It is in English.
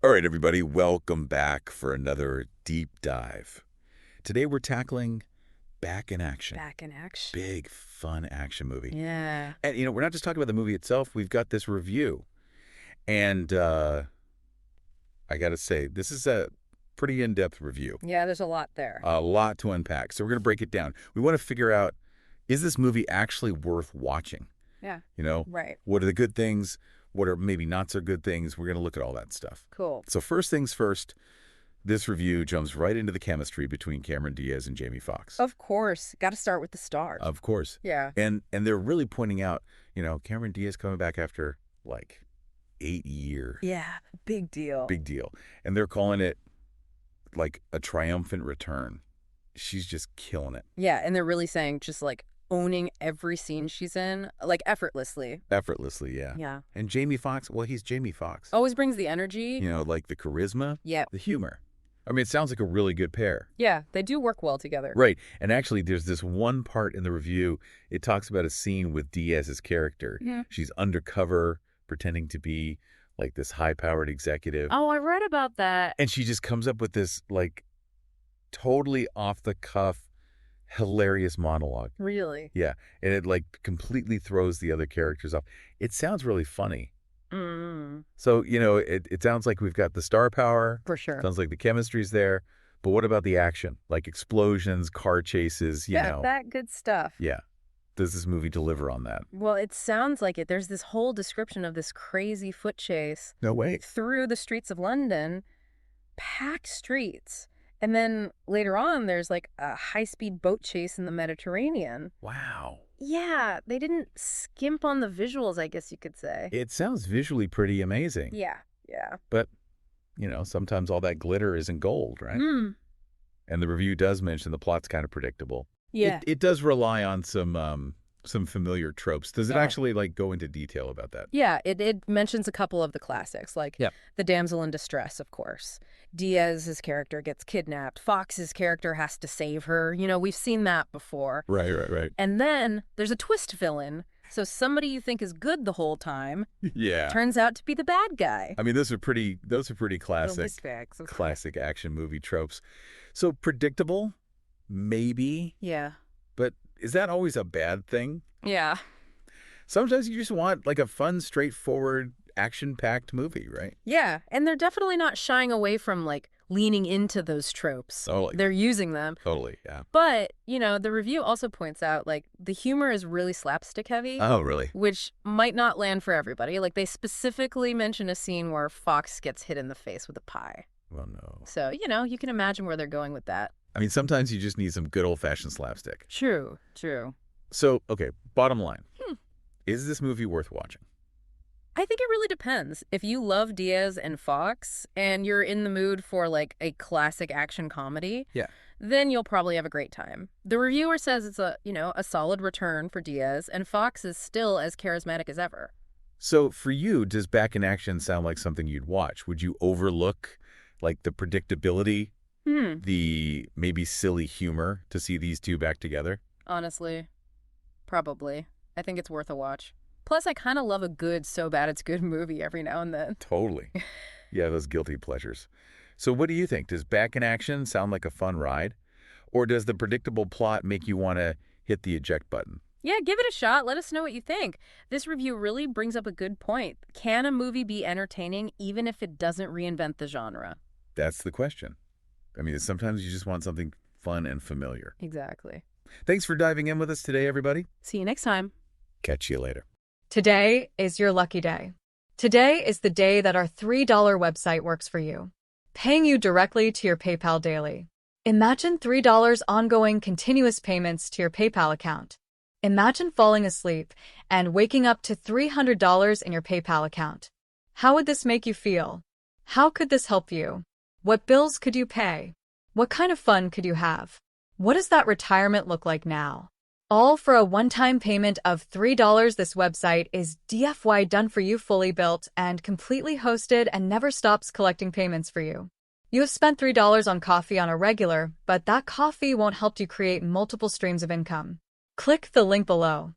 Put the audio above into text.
All right, everybody, welcome back for another deep dive. Today we're tackling Back in Action. Back in Action. Big, fun action movie. Yeah. And, we're not just talking about the movie itself. We've got this review. And I got to say, this is a pretty in-depth review. Yeah, there's a lot there. A lot to unpack. So we're going to break it down. We want to figure out, is this movie actually worth watching? Yeah. Right. What are the good things? What are maybe not so good things? We're going to look at all that stuff. Cool. So first things first, this review jumps right into the chemistry between Cameron Diaz and Jamie Foxx. Of course. Got to start with the stars. Of course. Yeah. And they're really pointing out, Cameron Diaz coming back after, 8 years. Yeah. Big deal. Big deal. And they're calling it, a triumphant return. She's just killing it. Yeah, and they're really saying just, owning every scene she's in, effortlessly. Effortlessly, yeah. Yeah. And Jamie Foxx, well, he's Jamie Foxx. Always brings the energy. The charisma. Yeah. The humor. I mean, it sounds like a really good pair. Yeah, they do work well together. Right. And actually, there's this one part in the review, it talks about a scene with Diaz's character. Yeah. She's undercover, pretending to be, this high-powered executive. Oh, I read about that. And she just comes up with this, totally off-the-cuff, hilarious monologue. Really? Yeah. And it, completely throws the other characters off. It sounds really funny. Mm. So, it sounds like we've got the star power. For sure. Sounds like the chemistry's there. But what about the action? Explosions, car chases, that good stuff. Yeah. Does this movie deliver on that? Well, it sounds like it. There's this whole description of this crazy foot chase. No way. Through the streets of London, packed streets. And then later on, there's a high-speed boat chase in the Mediterranean. Wow. Yeah, they didn't skimp on the visuals, I guess you could say. It sounds visually pretty amazing. Yeah. But, sometimes all that glitter isn't gold, right? Mm. And the review does mention the plot's kind of predictable. Yeah. It does rely on some familiar tropes. Does it actually, go into detail about that? Yeah, it mentions a couple of the classics, the damsel in distress, of course. Diaz's character gets kidnapped. Fox's character has to save her. We've seen that before. Right. And then there's a twist villain. So somebody you think is good the whole time turns out to be the bad guy. I mean, those are pretty classic action movie tropes. So predictable, maybe. Yeah. But is that always a bad thing? Yeah. Sometimes you just want a fun, straightforward, action-packed movie, right? Yeah, and they're definitely not shying away from leaning into those tropes. Totally. They're using them. Totally, yeah. But, the review also points out the humor is really slapstick heavy. Oh, really? Which might not land for everybody. They specifically mention a scene where Fox gets hit in the face with a pie. Well, no. So, you can imagine where they're going with that. I mean, sometimes you just need some good old-fashioned slapstick. True. So, okay, bottom line. Is this movie worth watching? I think it really depends. If you love Diaz and Foxx and you're in the mood for a classic action comedy, then you'll probably have a great time. The reviewer says it's a solid return for Diaz, and Foxx is still as charismatic as ever. So for you, does Back in Action sound like something you'd watch? Would you overlook the predictability, the maybe silly humor to see these two back together? Honestly, probably. I think it's worth a watch. Plus, I kind of love a good, so bad it's good movie every now and then. Totally. Yeah, those guilty pleasures. So what do you think? Does Back in Action sound like a fun ride? Or does the predictable plot make you want to hit the eject button? Yeah, give it a shot. Let us know what you think. This review really brings up a good point. Can a movie be entertaining even if it doesn't reinvent the genre? That's the question. I mean, sometimes you just want something fun and familiar. Exactly. Thanks for diving in with us today, everybody. See you next time. Catch you later. Today is your lucky day. Today is the day that our $3 website works for you, paying you directly to your PayPal daily. Imagine $3 ongoing continuous payments to your PayPal account. Imagine falling asleep and waking up to $300 in your PayPal account. How would this make you feel? How could this help you? What bills could you pay? What kind of fun could you have? What does that retirement look like now? All for a one-time payment of $3. This website is DFY done for you, fully built and completely hosted, and never stops collecting payments for you. You have spent $3 on coffee on a regular, but that coffee won't help you create multiple streams of income. Click the link below.